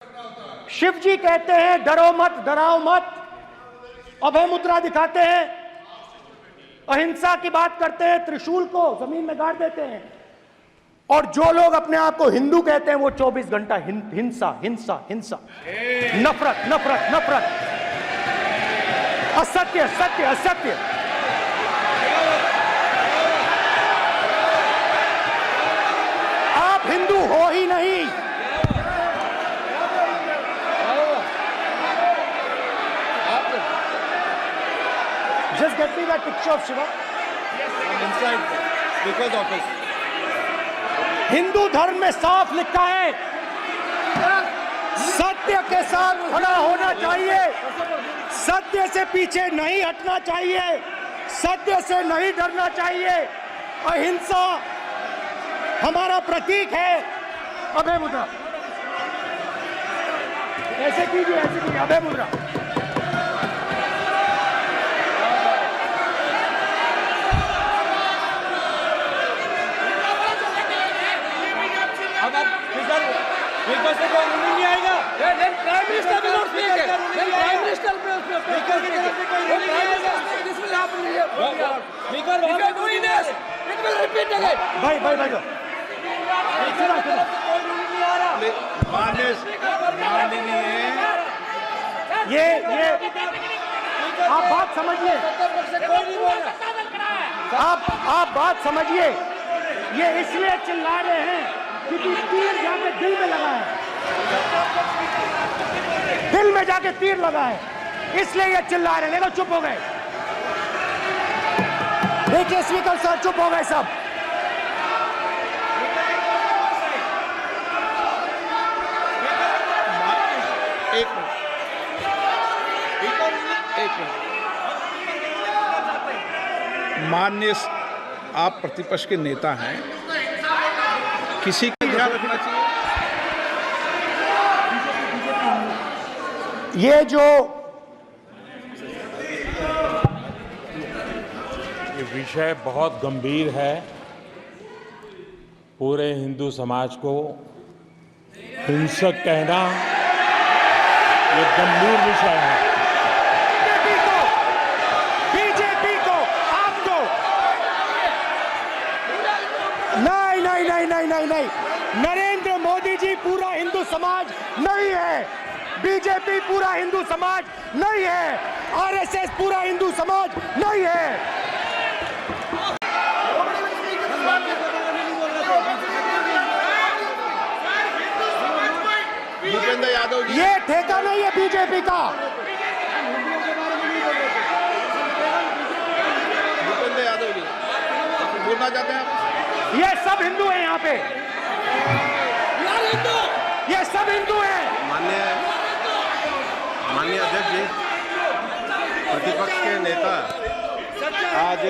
शिव जी कहते हैं डरो मत, डराओ मत, अभय मुद्रा दिखाते हैं, अहिंसा की बात करते हैं, त्रिशूल को जमीन में गाड़ देते हैं। और जो लोग अपने आप को हिंदू कहते हैं वो 24 घंटा हिंसा हिंसा हिंसा, नफरत नफरत नफरत, असत्य सत्य असत्य। आप हिंदू हो ही नहीं। Just get me that picture of Shiva. I'm inside because of this. Hindu धर्म में साफ लिखा है, सत्य के साथ खड़ा होना चाहिए, सत्य से पीछे नहीं हटना चाहिए, सत्य से नहीं डरना चाहिए। अहिंसा हमारा प्रतीक है। अभय मुद्रा ऐसे कीजिए, ऐसे कीजिए, अभय मुद्रा। नहीं आएगा। Prime minister will not speak. Then prime minister will speak. This will happen here. If you are doing this, it will repeat again. भाई भाई भाई ये आप बात समझिए, आप बात समझिए। ये इसलिए चिल्ला रहे हैं क्योंकि तीर जाके दिल में लगा है, दिल में जाके तीर लगा है, इसलिए ये चिल्ला रहे हैं। देखो चुप हो गए, देखिए स्पीकर साहब चुप हो गए सब। माननीय आप प्रतिपक्ष के नेता हैं, किसी का ध्यान रखना चाहिए। ये विषय बहुत गंभीर है। पूरे हिंदू समाज को हिंसक कहना ये गंभीर विषय है। बीजेपी को आपको नहीं, नरेंद्र मोदी जी पूरा हिंदू समाज नहीं है, बीजेपी पूरा हिंदू समाज नहीं है, आरएसएस पूरा हिंदू समाज नहीं है। भूपेंद्र यादव जी, ये ठेका नहीं है बीजेपी का। भूपेंद्र यादव जी बोलना चाहते हैं आप? ये सब हिंदू हैं यहाँ पे, ये सब हिंदू हैं। माननीय अध्यक्ष जी, प्रतिपक्ष के नेता आज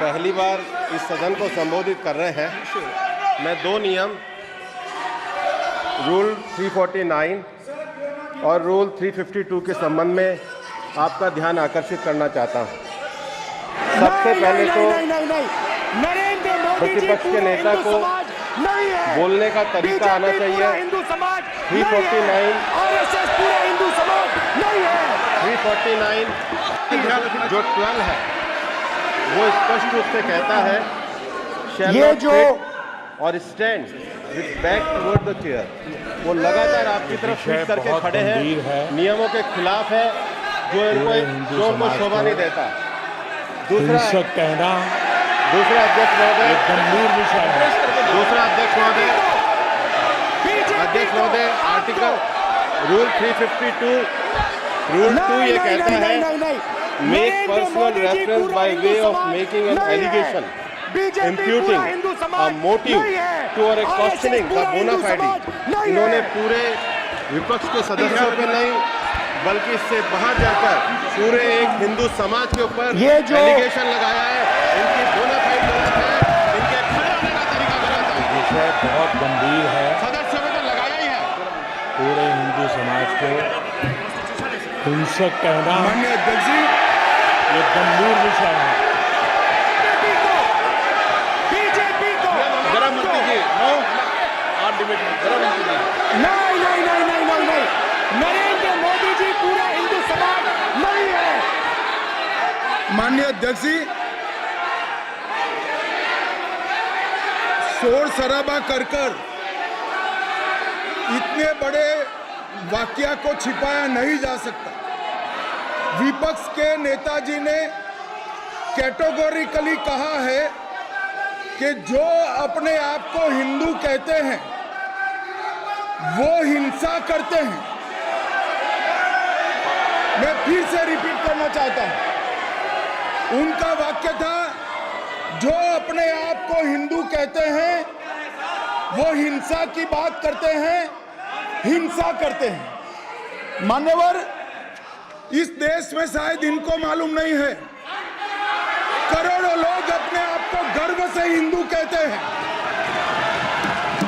पहली बार इस सदन को संबोधित कर रहे हैं। मैं दो नियम रूल 349 और रूल 352 के संबंध में आपका ध्यान आकर्षित करना चाहता हूं। सबसे पहले तो नरेंद्र मोदी जी प्रतिपक्ष के नेता को बोलने का तरीका आना चाहिए। 349 पूरा हिंदू समाज नहीं है। 349 जो 12 है वो स्पष्ट रूप से कहता है ये जो और stand with back toward the chair, वो लगातार आपकी तरफ पीठ करके खड़े हैं, नियमों के खिलाफ है, जो इनको शोभा नहीं देता। दूसरा कहना दूसरा अध्यक्ष महोदय, गंभीर विषय है। दूसरा अध्यक्ष महोदय आर्टिकल रूल 352 रूल 2 ये कहता है make personal reference by way of making an allegation imputing a motive to or questioning the bona fide। इन्होंने पूरे विपक्ष के सदस्यों पे नहीं बल्कि इससे बाहर जाकर पूरे एक हिंदू समाज के ऊपर एलिगेशन लगाया है। इनकी bona fide गलत है, इनके खड़े होने का तरीका गलत है। विषय बहुत गंभीर है, सदस्यों में तो लगाया ही है। पूरे हिंदू समाज को हिंसक कहना माननीय अध्यक्ष जी, ये गंभीर विषय है। बीजेपी को जरा मूर्ति जी, नो आप नहीं नहीं नहीं नहीं नहीं नहीं, नरेंद्र मोदी जी पूरा हिंदू समाज नहीं है। माननीय अध्यक्ष जी, शोर शराबा कर इतने बड़े वाकया को छिपाया नहीं जा सकता। विपक्ष के नेताजी ने कैटेगोरिकली कहा है कि जो अपने आप को हिंदू कहते हैं वो हिंसा करते हैं। मैं फिर से रिपीट करना चाहता हूं, उनका वाक्य था जो अपने आप को हिंदू कहते हैं वो हिंसा की बात करते हैं, हिंसा करते हैं। मान्यवर, इस देश में शायद इनको मालूम नहीं है, करोड़ों लोग अपने आप को गर्व से हिंदू कहते हैं,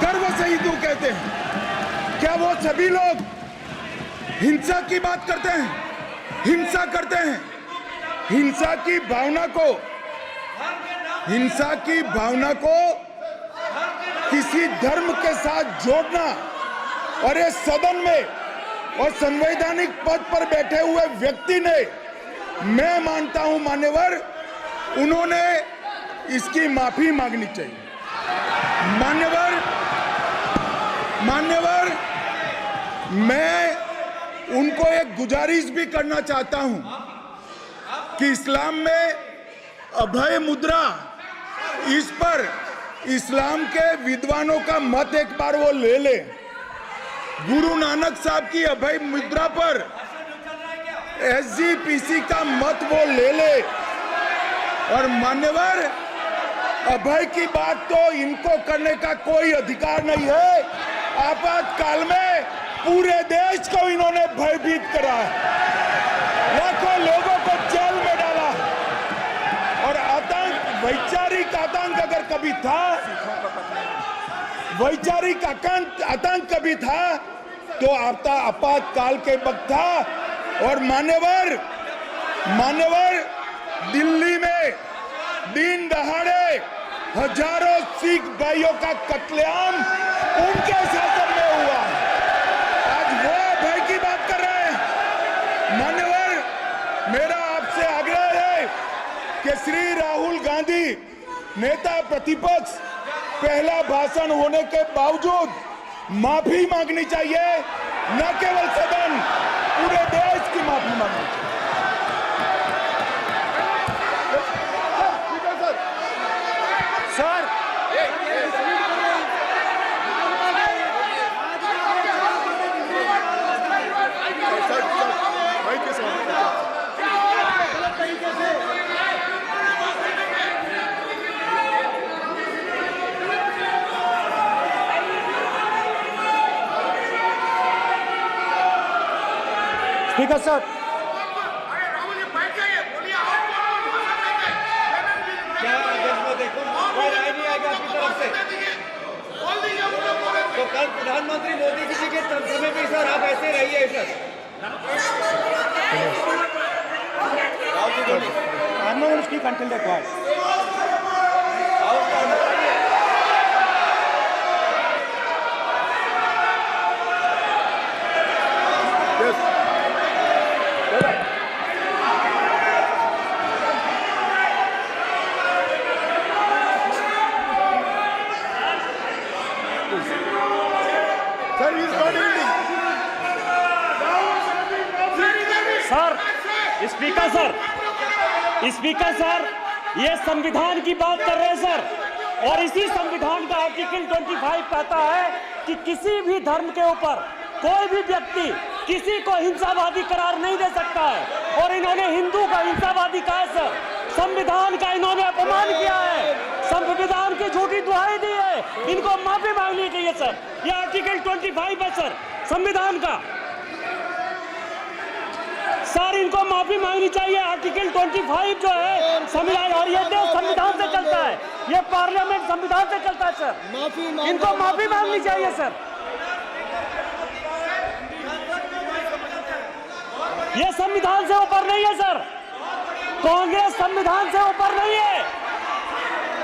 गर्व से हिंदू कहते हैं। क्या वो सभी लोग हिंसा की बात करते हैं, हिंसा करते हैं? हिंसा की भावना को किसी धर्म के साथ जोड़ना और इस सदन में और संवैधानिक पद पर बैठे हुए व्यक्ति ने, मैं मानता हूं मान्यवर, उन्होंने इसकी माफी मांगनी चाहिए। मान्यवर, मैं उनको एक गुजारिश भी करना चाहता हूं कि इस्लाम में अभय मुद्रा, इस पर इस्लाम के विद्वानों का मत एक बार वो ले ले। गुरु नानक साहब की अभय मुद्रा पर SGPC का मत वो ले ले। और मान्यवर, अभय की बात तो इनको करने का कोई अधिकार नहीं है। आपातकाल में पूरे देश को इन्होंने भयभीत करा है, लाखों लोगों को जेल में डाला। और आतंक, वैचारिक आतंक अगर कभी था, वैचारिक आतंक कभी था तो आपातकाल के वक्त था। और मान्यवर, दिल्ली में दिन दहाड़े हजारों सिख भाइयों का कत्लेआम उनके शासन में हुआ। आज वो भय की बात कर रहे हैं। मान्यवर, मेरा आपसे आग्रह है कि श्री राहुल गांधी, नेता प्रतिपक्ष, पहला भाषण होने के बावजूद माफी मांगनी चाहिए, न केवल सदन, पूरे देश की माफी मांगनी चाहिए। सर, स्पीकर साहब, तो कल प्रधानमंत्री मोदी जी के समय पे सर आप ऐसे रहिए sir. I'm not going to speak until they're quiet. Speaker sir, ये संविधान की बात कर रहे हैं सर, और इसी संविधान का आर्टिकल 25 कहता है कि किसी भी धर्म के ऊपर कोई भी व्यक्ति किसी को हिंसावादी करार नहीं दे सकता है। और इन्होंने हिंदू को हिंसावादी कहा है सर। संविधान का इन्होंने अपमान किया है, संविधान की झूठी दुहाई दी है, इनको माफी मांगनी चाहिए सर। ये आर्टिकल 25 है सर संविधान का सर, इनको माफी मांगनी चाहिए। आर्टिकल 25 जो है संविधान, और ये देश संविधान से चलता है, ये पार्लियामेंट संविधान से चलता है सर। इनको माफी मांगनी चाहिए सर। ये संविधान से ऊपर नहीं है सर, कांग्रेस संविधान से ऊपर नहीं है।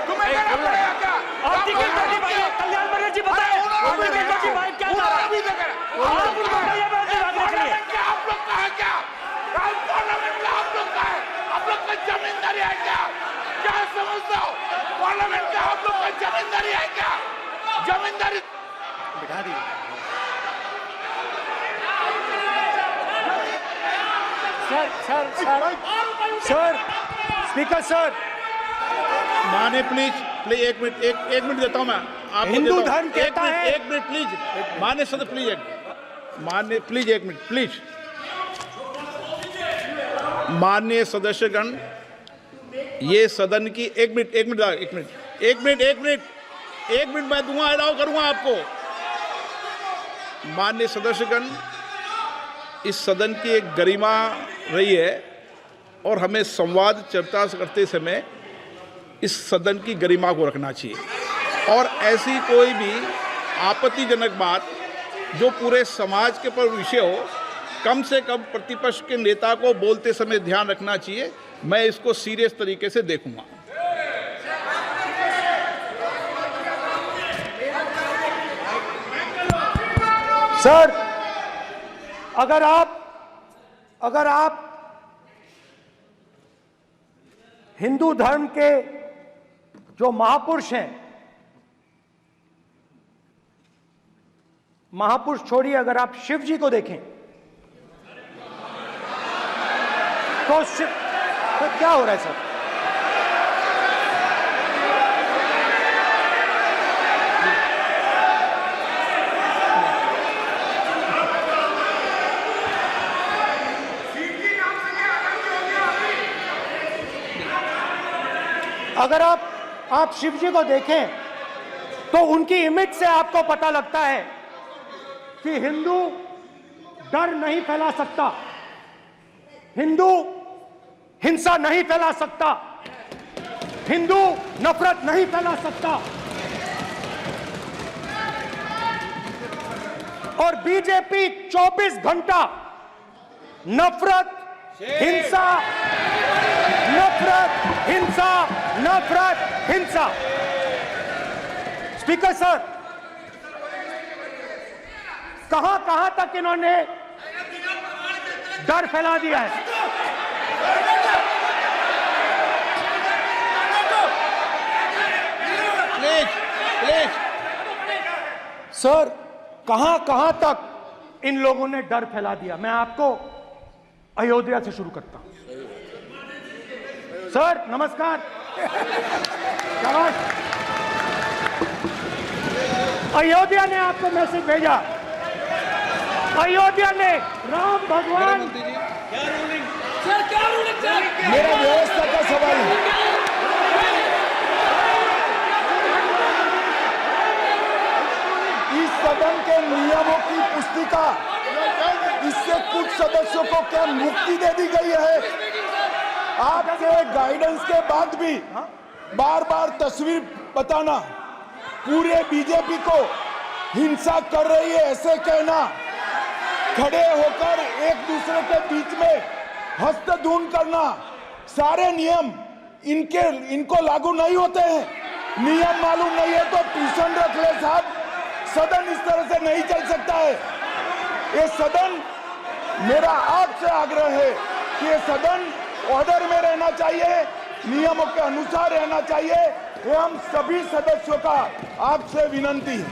तुम्हें क्या आर्टिकल 25 कल्याण बनर्जी जी बताएं, आर्टिकल 25 क्या था? आप बताइए आप लोग का है क्या? पार्लियामेंट का आप लोग का है? आप लोग का जमींदारी है क्या? क्या समझते हो? पार्लियामेंट का आप लोग का जमींदारी है क्या? जमींदारी बिठा दी। सर स्पीकर सर, माने प्लीज एक मिनट देता हूं मैं आपको। हिंदू देता हूं। धर्म कहता है। एक मिनट प्लीज, मान्य सदस्य प्लीज एक मिनट प्लीज। माननीय सदस्यगण, ये सदन की एक मिनट मैं दूंगा, अलाउ करूंगा आपको। माननीय सदस्यगण, इस सदन की एक गरिमा रही है और हमें संवाद चर्चा करते समय इस सदन की गरिमा को रखना चाहिए, और ऐसी कोई भी आपत्तिजनक बात जो पूरे समाज के पर विषय हो, कम से कम प्रतिपक्ष के नेता को बोलते समय ध्यान रखना चाहिए। मैं इसको सीरियस तरीके से देखूंगा। सर, अगर आप हिंदू धर्म के जो महापुरुष हैं, महापुरुष छोड़िए, अगर आप शिव जी को देखें तो क्या हो रहा है सर? अगर आप शिव जी को देखें तो उनकी इमेज से आपको पता लगता है कि हिंदू डर नहीं फैला सकता, हिंदू हिंसा नहीं फैला सकता, हिंदू नफरत नहीं फैला सकता। और बीजेपी 24 घंटा नफरत, हिंसा, नफरत, हिंसा, नफरत, हिंसा। स्पीकर सर, कहां तक इन्होंने डर फैला दिया है? प्लीज सर, कहां तक इन लोगों ने डर फैला दिया? मैं आपको अयोध्या से शुरू करता हूं। सर नमस्कार, शाबाश। अयोध्या ने आपको मैसेज भेजा, अयोध्या ने राम भगवान। सर क्या रूलिंग सर? मेरा व्यवस्था का सवाल है। इस सदन के नियमों की पुस्तिका, इससे कुछ सदस्यों को क्या मुक्ति दे दी गई है? आपके गाइडेंस के बाद भी बार बार तस्वीर बताना, पूरे बीजेपी को हिंसा कर रही है ऐसे कहना, खड़े होकर एक दूसरे के बीच में हस्तधून करना, सारे नियम इनको लागू नहीं होते हैं। नियम मालूम नहीं है तो ट्यूशन रख ले साहब। सदन इस तरह से नहीं चल सकता है। ये सदन, मेरा आपसे आग्रह है कि ये सदन ऑर्डर में रहना चाहिए, नियमों के अनुसार रहना चाहिए। ये हम सभी सदस्यों का आपसे विनंती है।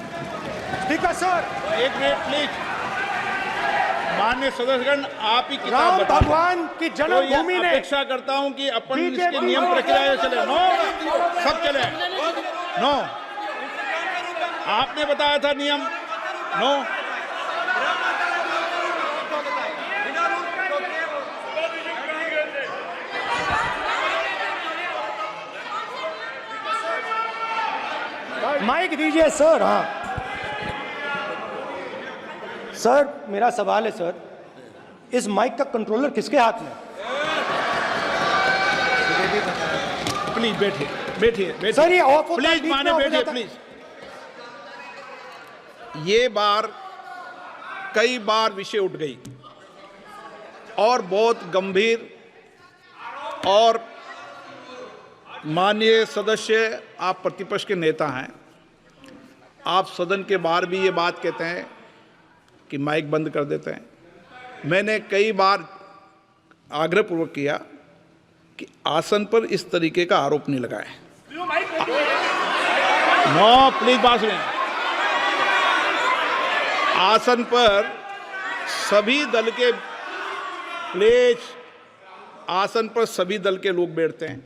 स्पीकर सर, एक मिनट प्लीज। माननीय सदस्यगण, आप ही किताब राम बताएं। भगवान की जन्मभूमि ने, अपेक्षा करता हूं कि अपन इसके नियम प्रक्रिया चले। नो, सब चले। नो, आपने बताया था नियम। नो, माइक दीजिए सर। हाँ सर, मेरा सवाल है सर, इस माइक का कंट्रोलर किसके हाथ में? प्लीज बैठिए सर ये ऑफ होता है, प्लीज बीच में माने ऑफ हो बैठिए जाता है। प्लीज। ये बार कई बार विषय उठ गई और बहुत गंभीर, और माननीय सदस्य आप प्रतिपक्ष के नेता हैं, आप सदन के बाहर भी ये बात कहते हैं कि माइक बंद कर देते हैं। मैंने कई बार आग्रहपूर्वक किया कि आसन पर इस तरीके का आरोप नहीं लगाएं। नो प्लीज बात सुनिए। आसन पर सभी दल के प्लीज, आसन पर सभी दल के लोग बैठते हैं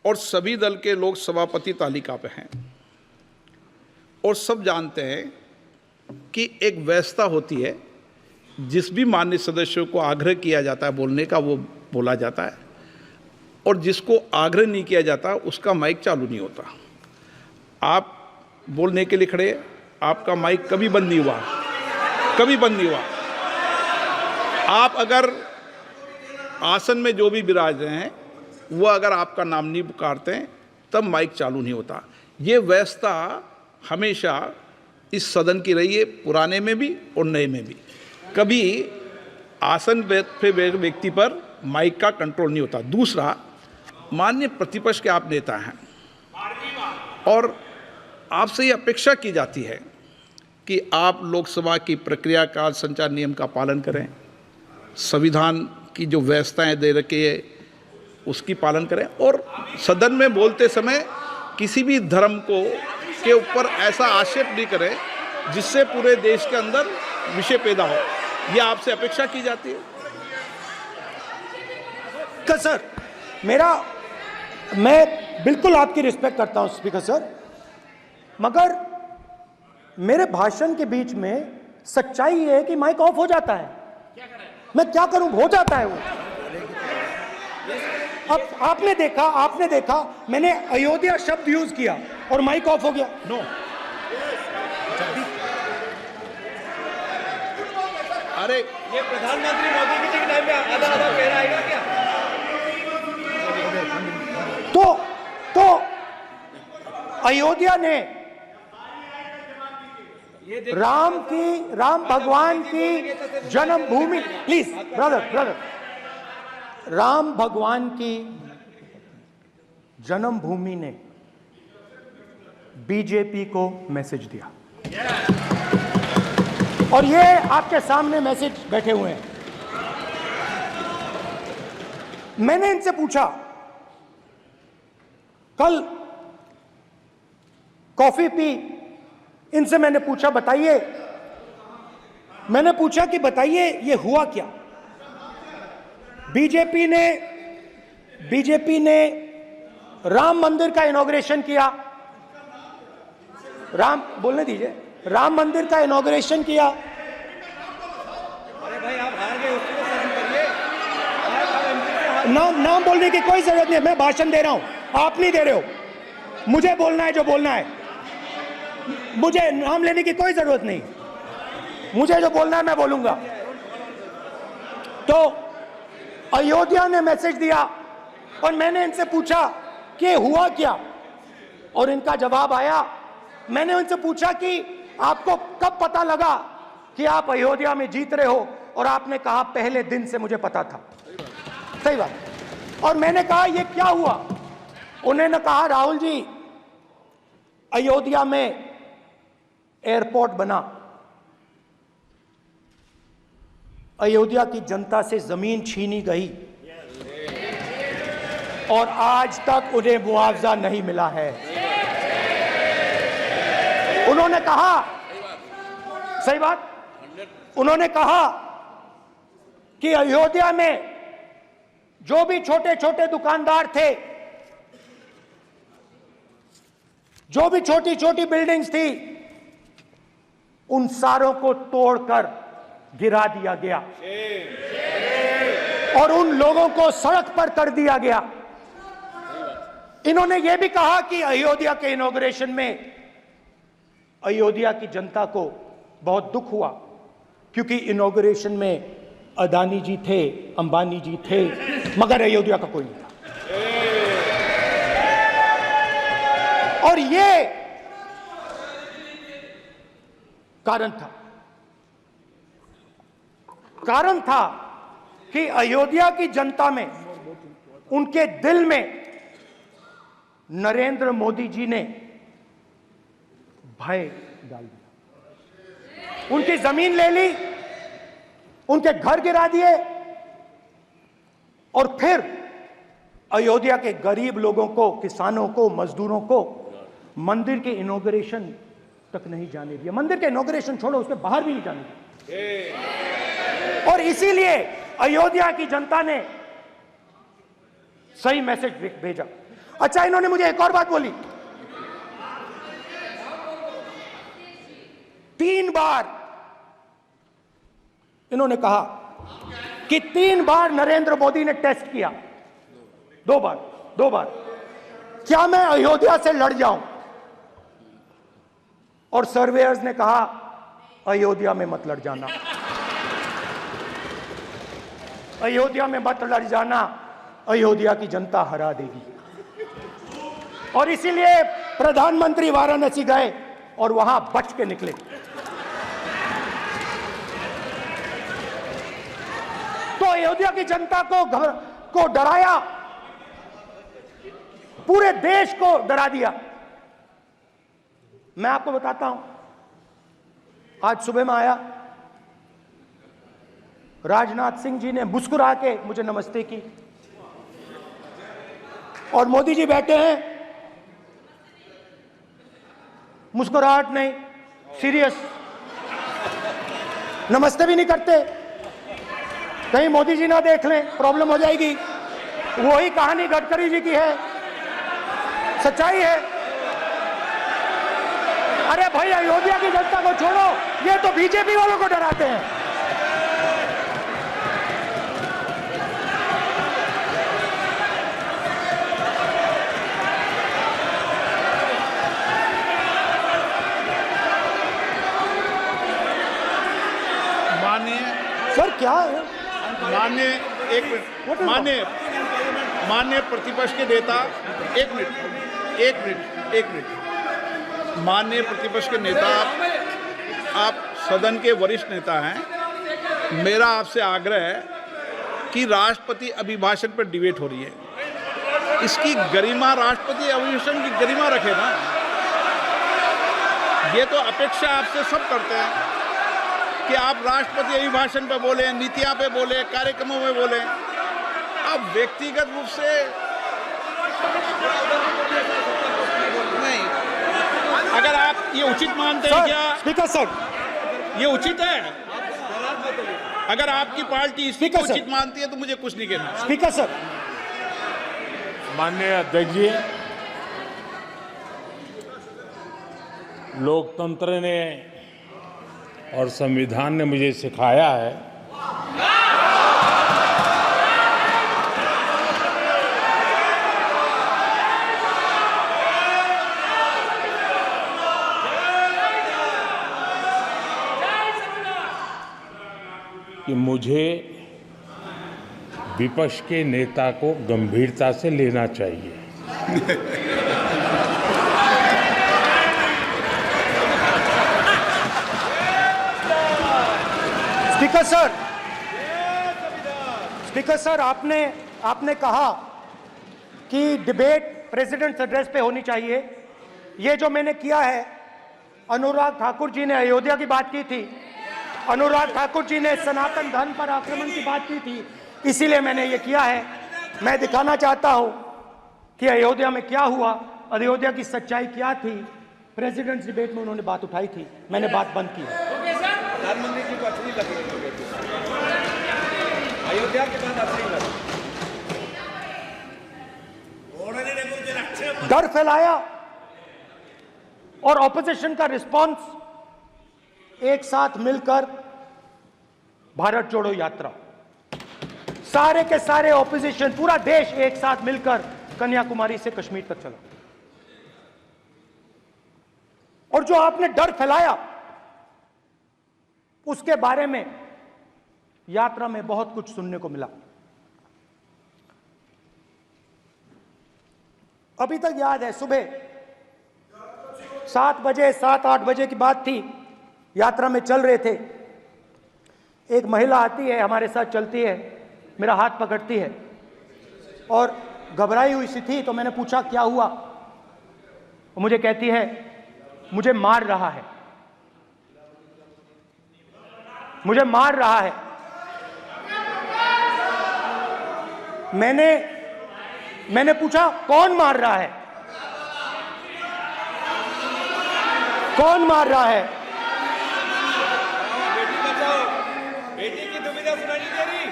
और सभी दल के लोग सभापति तालिका पे हैं और सब जानते हैं कि एक व्यवस्था होती है, जिस भी माननीय सदस्यों को आग्रह किया जाता है बोलने का वो बोला जाता है और जिसको आग्रह नहीं किया जाता उसका माइक चालू नहीं होता। आप बोलने के लिए खड़े, आपका माइक कभी बंद नहीं हुआ, कभी बंद नहीं हुआ। आप अगर आसन में जो भी विराज रहे हैं वो अगर आपका नाम नहीं पुकारते हैं तब माइक चालू नहीं होता। ये व्यवस्था हमेशा इस सदन की रही है, पुराने में भी और नए में भी। कभी आसन पे व्यक्ति पर माइक का कंट्रोल नहीं होता। दूसरा, माननीय प्रतिपक्ष के आप नेता हैं और आपसे ये अपेक्षा की जाती है कि आप लोकसभा की प्रक्रिया काल संचार नियम का पालन करें, संविधान की जो व्यवस्थाएं दे रखी है उसकी पालन करें और सदन में बोलते समय किसी भी धर्म को के ऊपर ऐसा आक्षेप नहीं करें जिससे पूरे देश के अंदर विषय पैदा हो। ये आपसे अपेक्षा की जाती है। सर, मैं बिल्कुल आपकी रिस्पेक्ट करता हूं स्पीकर सर, मगर मेरे भाषण के बीच में सच्चाई ये है कि माइक ऑफ हो जाता है। मैं क्या करूं, हो जाता है वो। अब आपने देखा मैंने अयोध्या शब्द यूज किया और माइक ऑफ हो गया। नो, अरे ये प्रधानमंत्री मोदी जी के टाइम में आधा आधा कह रहा है क्या? तो अयोध्या ने राम भगवान की जन्मभूमि, प्लीज ब्रदर, राम भगवान की जन्मभूमि ने बीजेपी को मैसेज दिया और ये आपके सामने मैसेज बैठे हुए हैं। मैंने इनसे पूछा, कल कॉफी पी, इनसे मैंने पूछा कि बताइए ये हुआ क्या। बीजेपी ने राम मंदिर का इनॉग्रेशन किया, बोलने दीजिए, राम मंदिर का इनॉग्रेशन किया। अरे भाई आप हार गए, उसको सहन करिए। नाम बोलने की कोई जरूरत नहीं है, मैं भाषण दे रहा हूं, आप नहीं दे रहे हो। मुझे बोलना है जो बोलना है, मुझे नाम लेने की कोई जरूरत नहीं। मुझे जो बोलना है मैं बोलूंगा। तो अयोध्या ने मैसेज दिया और मैंने इनसे पूछा कि हुआ क्या, और इनका जवाब आया। मैंने उनसे पूछा कि आपको कब पता लगा कि आप अयोध्या में जीत रहे हो, और आपने कहा पहले दिन से मुझे पता था। सही बात। और मैंने कहा ये क्या हुआ, उन्होंने कहा राहुल जी अयोध्या में एयरपोर्ट बना, अयोध्या की जनता से जमीन छीनी गई और आज तक उन्हें मुआवजा नहीं मिला है। उन्होंने कहा, सही बात, उन्होंने कहा कि अयोध्या में जो भी छोटे छोटे दुकानदार थे, जो भी छोटी छोटी बिल्डिंग्स थी, उन सारों को तोड़कर गिरा दिया गया और उन लोगों को सड़क पर कर दिया गया। इन्होंने यह भी कहा कि अयोध्या के इनॉग्रेशन में अयोध्या की जनता को बहुत दुख हुआ, क्योंकि इनॉग्रेशन में अदानी जी थे, अंबानी जी थे, मगर अयोध्या का कोई नहीं था। और ये कारण था कि अयोध्या की जनता में, उनके दिल में नरेंद्र मोदी जी ने भय डाल दिया, उनकी जमीन ले ली, उनके घर गिरा दिए और फिर अयोध्या के गरीब लोगों को, किसानों को, मजदूरों को मंदिर के इनॉग्रेशन तक नहीं जाने दिया। मंदिर के इनॉग्रेशन छोड़ो, उसके बाहर भी नहीं जाने दिया। और इसीलिए अयोध्या की जनता ने सही मैसेज भेजा। अच्छा, इन्होंने मुझे एक और बात बोली, 3 बार इन्होंने कहा कि 3 बार नरेंद्र मोदी ने टेस्ट किया, 2 बार क्या मैं अयोध्या से लड़ जाऊं? और सर्वेयर्स ने कहा अयोध्या में मत लड़ जाना, अयोध्या में मत लड़ जाना, अयोध्या की जनता हरा देगी। और इसीलिए प्रधानमंत्री वाराणसी गए और वहां बच के निकले। तो अयोध्या की जनता को डराया, पूरे देश को डरा दिया। मैं आपको बताता हूं, आज सुबह में आया, राजनाथ सिंह जी ने मुस्कुरा के मुझे नमस्ते की और मोदी जी बैठे हैं, मुस्कुराहट नहीं, सीरियस, नमस्ते भी नहीं करते। कहीं मोदी जी ना देख लें, प्रॉब्लम हो जाएगी। वही कहानी गडकरी जी की है, सच्चाई है। अरे भाई, अयोध्या की जनता को छोड़ो, ये तो बीजेपी वालों को डराते हैं। सर क्या है? माननीय प्रतिपक्ष के नेता, एक मिनट, माननीय प्रतिपक्ष के नेता, आप सदन के वरिष्ठ नेता हैं। मेरा आपसे आग्रह है कि राष्ट्रपति अभिभाषण पर डिबेट हो रही है, इसकी गरिमा, राष्ट्रपति अभिभाषण की गरिमा रखे ना। ये तो अपेक्षा आपसे सब करते हैं कि आप राष्ट्रपति अभिभाषण पे बोले, नीतियां पे बोले, कार्यक्रमों में बोले। अब व्यक्तिगत रूप से नहीं, अगर आप ये उचित मानते हैं क्या? स्पीकर सर, ये उचित है? अगर आपकी पार्टी इसको उचित मानती है तो मुझे कुछ नहीं कहना। स्पीकर सर, माननीय अध्यक्ष जी, लोकतंत्र ने और संविधान ने मुझे सिखाया है कि मुझे विपक्ष के नेता को गंभीरता से लेना चाहिए। स्पीकर सर, आपने कहा कि डिबेट प्रेसिडेंट्स एड्रेस पे होनी चाहिए। ये जो मैंने किया है, अनुराग ठाकुर जी ने अयोध्या की बात की थी, अनुराग ठाकुर जी ने सनातन धर्म पर आक्रमण की बात की थी, इसीलिए मैंने ये किया है। मैं दिखाना चाहता हूं कि अयोध्या में क्या हुआ, अयोध्या की सच्चाई क्या थी। प्रेसिडेंट्स डिबेट में उन्होंने बात उठाई थी, मैंने बात बंद की। प्रधानमंत्री जी को अच्छी लगी अयोध्या के बाद अच्छी लगी, डर फैलाया और ऑपोजिशन का रिस्पांस, एक साथ मिलकर भारत जोड़ो यात्रा, सारे के सारे ऑपोजिशन, पूरा देश एक साथ मिलकर कन्याकुमारी से कश्मीर तक चला। और जो आपने डर फैलाया, उसके बारे में यात्रा में बहुत कुछ सुनने को मिला। अभी तक याद है, सुबह 7 बजे, 7-8 बजे की बात थी, यात्रा में चल रहे थे। एक महिला आती है, हमारे साथ चलती है, मेरा हाथ पकड़ती है और घबराई हुई सी थी। तो मैंने पूछा क्या हुआ, वो मुझे कहती है मुझे मार रहा है, मुझे मार रहा है। मैंने पूछा कौन मार रहा है, कौन मार रहा है? बेटी बचाओ, बेटी की दुविधा सुनाई नहीं दे रही,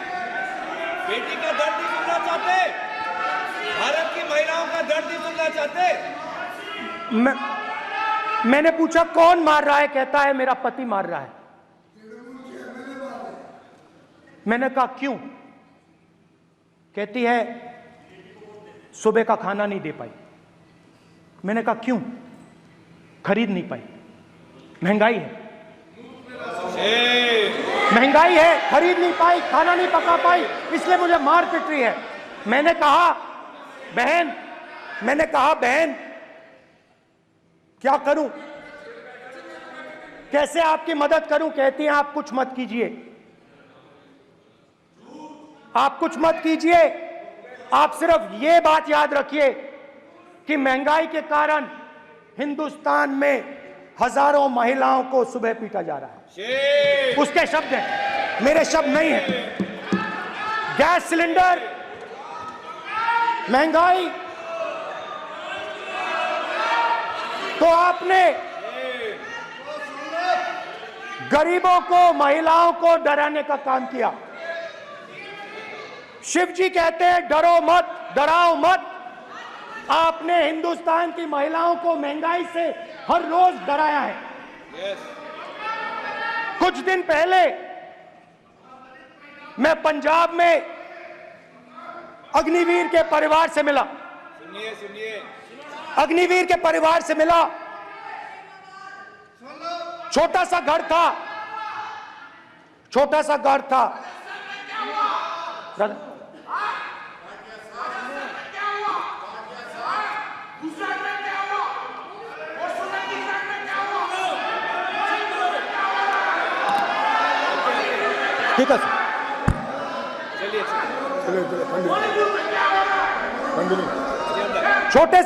बेटी का दर्द नहीं सुनना चाहते, भारत की महिलाओं का दर्द नहीं सुनना चाहते। मैंने पूछा कौन मार रहा है, कहता है मेरा पति मार रहा है। मैंने कहा क्यों? कहती है सुबह का खाना नहीं दे पाई। मैंने कहा क्यों? खरीद नहीं पाई, महंगाई है, महंगाई है, खरीद नहीं पाई, खाना नहीं पका पाई, इसलिए मुझे मार पिट रही है। मैंने कहा बहन क्या करूं, कैसे आपकी मदद करूं? कहती हैं आप कुछ मत कीजिए, आप कुछ मत कीजिए, आप सिर्फ ये बात याद रखिए कि महंगाई के कारण हिंदुस्तान में हजारों महिलाओं को सुबह पीटा जा रहा है। उसके शब्द हैं, मेरे शब्द नहीं हैं। गैस सिलेंडर, महंगाई, तो आपने गरीबों को, महिलाओं को डराने का काम किया। शिव जी कहते हैं डरो मत, डराओ मत। आपने हिंदुस्तान की महिलाओं को महंगाई से हर रोज डराया है। कुछ दिन पहले मैं पंजाब में अग्निवीर के परिवार से मिला। सुनिए, अग्निवीर के परिवार से मिला। छोटा सा घर था, छोटा सा घर था। ठीक है सर, छोटे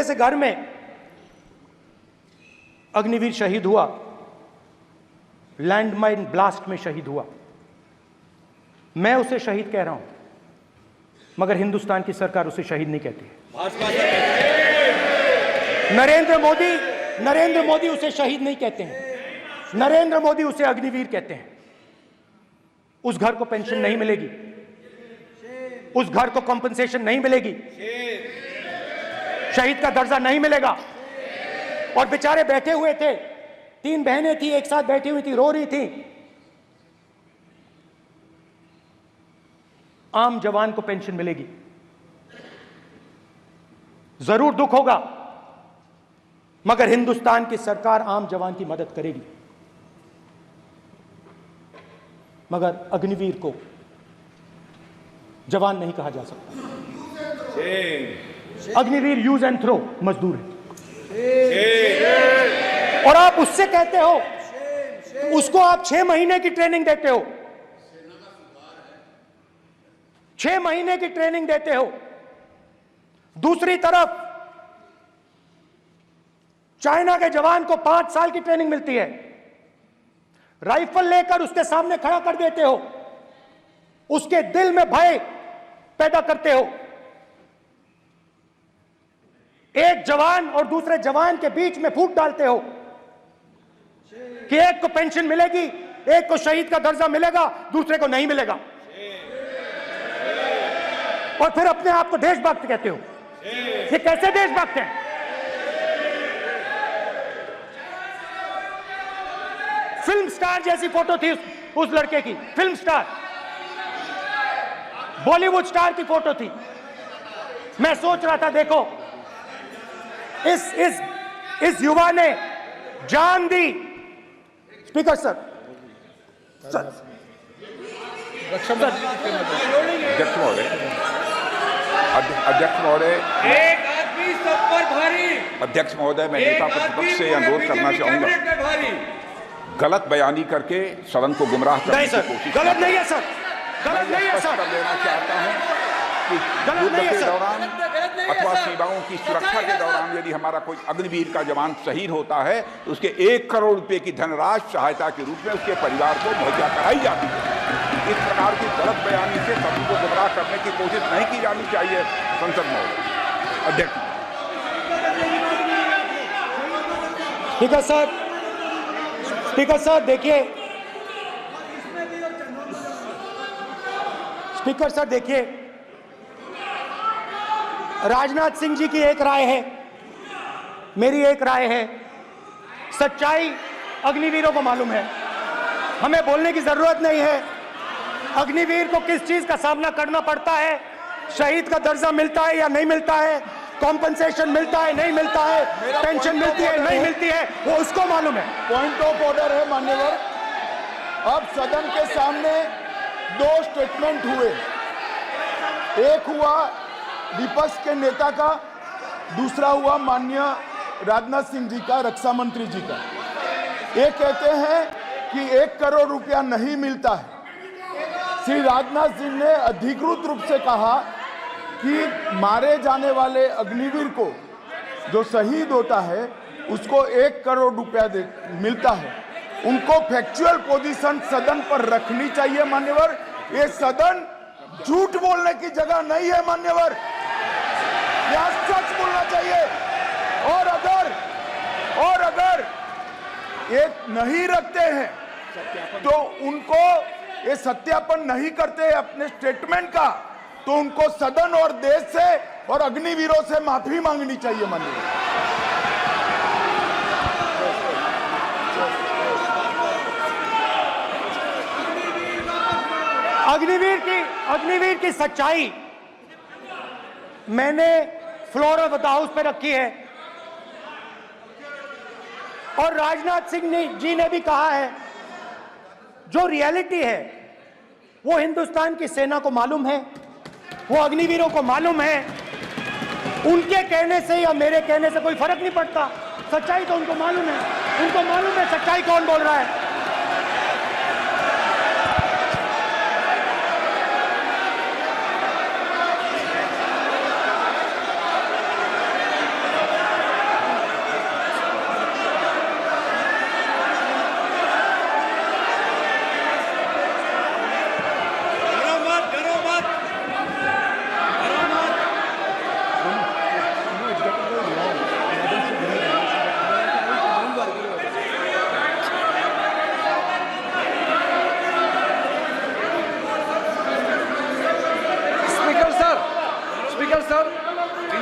से घर में अग्निवीर शहीद हुआ, लैंडमाइन ब्लास्ट में शहीद हुआ। मैं उसे शहीद कह रहा हूं, मगर हिंदुस्तान की सरकार उसे शहीद नहीं कहती है। नरेंद्र मोदी उसे शहीद नहीं कहते हैं, नरेंद्र मोदी उसे अग्निवीर कहते हैं। उस घर को पेंशन नहीं मिलेगी, उस घर को कंपनसेशन नहीं मिलेगी, शहीद का दर्जा नहीं मिलेगा। और बेचारे बैठे हुए थे, 3 बहनें थी, एक साथ बैठी हुई थी, रो रही थी। आम जवान को पेंशन मिलेगी, जरूर दुख होगा, मगर हिंदुस्तान की सरकार आम जवान की मदद करेगी। मगर अग्निवीर को जवान नहीं कहा जा सकता। अग्निवीर यूज एंड थ्रो मजदूर है। और आप उससे कहते हो, उसको आप 6 महीने की ट्रेनिंग देते हो, 6 महीने की ट्रेनिंग देते हो। दूसरी तरफ चाइना के जवान को 5 साल की ट्रेनिंग मिलती है, राइफल लेकर उसके सामने खड़ा कर देते हो, उसके दिल में भय पैदा करते हो। एक जवान और दूसरे जवान के बीच में फूट डालते हो कि एक को पेंशन मिलेगी, एक को शहीद का दर्जा मिलेगा, दूसरे को नहीं मिलेगा, और फिर अपने आप को देशभक्त कहते हो। ये कैसे देशभक्त हैं? फिल्म स्टार जैसी फोटो थी उस लड़के की, फिल्म स्टार, बॉलीवुड स्टार की फोटो थी। मैं सोच रहा था देखो, इस युवा ने जान दी। स्पीकर सर, अध्यक्ष महोदय, एक आदमी सब पर भारी। अध्यक्ष महोदय, मैं नेता प्रतिपक्ष से अनुरोध करना चाहूंगा, गलत बयानी करके सदन को गुमराह करने की कोशिश गलत नहीं है सर, गलत नहीं है सर, लेना चाहता हूं कि गलत नहीं है के सर, दौरान अथवा सीमाओं की सुरक्षा के दौरान यदि हमारा कोई अग्निवीर का जवान शहीद होता है तो उसके 1 करोड़ रुपए की धनराशि सहायता के रूप में उसके परिवार को मुहैया कराई जाती है। इस प्रकार की गलत बयानी से सभी को गुमराह करने की कोशिश नहीं की जानी चाहिए। संसद महोदय अध्यक्ष। स्पीकर सर देखिए, स्पीकर सर देखिए, राजनाथ सिंह जी की एक राय है, मेरी एक राय है। सच्चाई अग्निवीरों को मालूम है, हमें बोलने की जरूरत नहीं है। अग्निवीर को किस चीज का सामना करना पड़ता है, शहीद का दर्जा मिलता है या नहीं मिलता है, कॉम्पनसेशन मिलता है नहीं मिलता है, पेंशन मिलती है नहीं मिलती है, वो उसको मालूम है। पॉइंट ऑफ ऑर्डर है मान्यवर। अब सदन के सामने 2 स्टेटमेंट हुए, एक हुआ विपक्ष के नेता का, दूसरा हुआ माननीय राजनाथ सिंह जी का, रक्षा मंत्री जी का। ये कहते हैं कि 1 करोड़ रुपया नहीं मिलता है। श्री राजनाथ सिंह ने अधिकृत रूप से कहा कि मारे जाने वाले अग्निवीर को जो शहीद होता है उसको 1 करोड़ रुपया मिलता है। उनको फैक्चुअल पोजीशन सदन पर रखनी चाहिए मान्यवर। ये सदन झूठ बोलने की जगह नहीं है मान्यवर, यह सच बोलना चाहिए। और अगर ये नहीं रखते हैं तो उनको ये सत्यापन नहीं करते अपने स्टेटमेंट का, तो उनको सदन और देश से और अग्निवीरों से माफी मांगनी चाहिए माननीय। अग्निवीर की सच्चाई मैंने फ्लोर ऑफ द हाउस पे रखी है और राजनाथ सिंह जी ने भी कहा है। जो रियलिटी है वो हिंदुस्तान की सेना को मालूम है, वो अग्निवीरों को मालूम है। उनके कहने से या मेरे कहने से कोई फर्क नहीं पड़ता, सच्चाई तो उनको मालूम है। उनको मालूम है सच्चाई कौन बोल रहा है।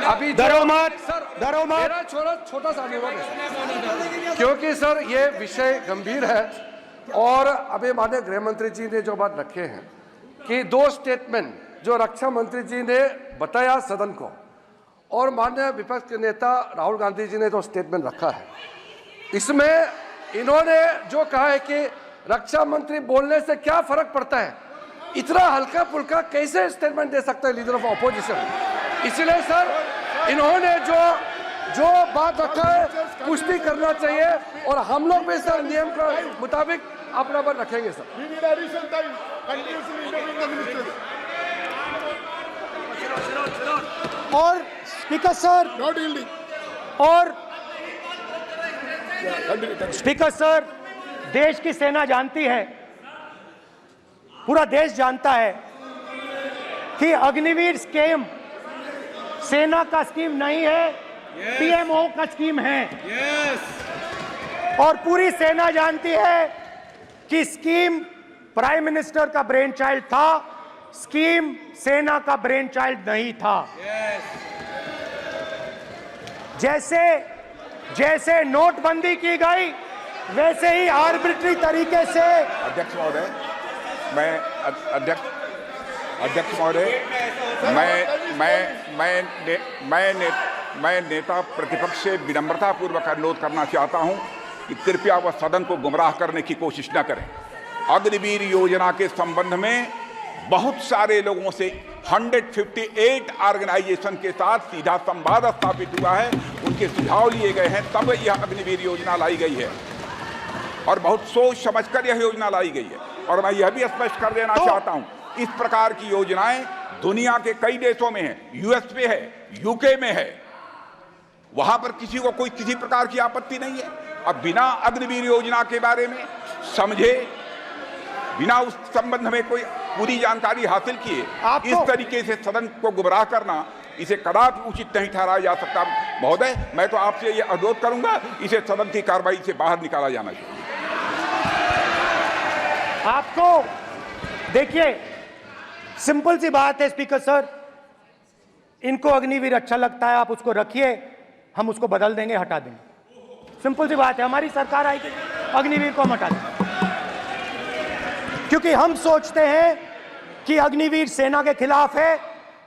अभी डरो मत सर, मेरा छोटा सा अनुरोध है, क्योंकि सर ये विषय गंभीर है और अभी माननीय गृह मंत्री जी ने जो बात रखे हैं कि 2 स्टेटमेंट जो रक्षा मंत्री जी ने बताया सदन को और माननीय विपक्ष के नेता राहुल गांधी जी ने जो स्टेटमेंट रखा है, इसमें इन्होंने जो कहा है कि रक्षा मंत्री बोलने से क्या फर्क पड़ता है, इतना हल्का फुल्का कैसे स्टेटमेंट दे सकता है लीडर ऑफ ऑपोजिशन। इसलिए सर इन्होंने जो बात रखा है पुष्टि करना चाहिए और हम लोग भी सर नियम के मुताबिक अपना बात रखेंगे सर। और स्पीकर सर देश की सेना जानती है, पूरा देश जानता है कि अग्निवीर स्कीम सेना का स्कीम नहीं है, पीएमओ का स्कीम है। और पूरी सेना जानती है कि स्कीम प्राइम मिनिस्टर का ब्रेन चाइल्ड था, स्कीम सेना का ब्रेन चाइल्ड नहीं था। जैसे नोटबंदी की गई वैसे ही आर्बिट्री तरीके से। अध्यक्ष महोदय, अध्यक्ष महोदय, मैं नेता प्रतिपक्ष से विनम्रता पूर्वक अनुरोध करना चाहता हूं कि कृपया वह सदन को गुमराह करने की कोशिश न करें। अग्निवीर योजना के संबंध में बहुत सारे लोगों से 158 ऑर्गेनाइजेशन के साथ सीधा संवाद स्थापित हुआ है, उनके सुझाव लिए गए हैं, तब यह अग्निवीर योजना लाई गई है और बहुत सोच समझकर यह योजना लाई गई है। और मैं यह भी स्पष्ट कर देना चाहता हूं, इस प्रकार की योजनाएं दुनिया के कई देशों में है, यूएस में है, यूके में है, वहां पर किसी को कोई किसी प्रकार की आपत्ति नहीं है। अब बिना अग्निवीर योजना के बारे में समझे, बिना उस संबंध में कोई पूरी जानकारी हासिल किए इस तरीके से सदन को गुमराह करना, इसे कदापि उचित नहीं ठहराया जा सकता। महोदय, मैं तो आपसे ये अनुरोध करूंगा, इसे सदन की कार्रवाई से बाहर निकाला जाना चाहिए। आपको देखिए, सिंपल सी बात है स्पीकर सर, इनको अग्निवीर अच्छा लगता है, आप उसको रखिए, हम उसको बदल देंगे, हटा देंगे। सिंपल सी बात है, हमारी सरकार आएगी, अग्निवीर को हम हटा देंगे, क्योंकि हम सोचते हैं कि अग्निवीर सेना के खिलाफ है,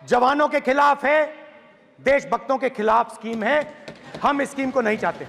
जवानों के खिलाफ है, देशभक्तों के खिलाफ स्कीम है। हम इस स्कीम को नहीं चाहते।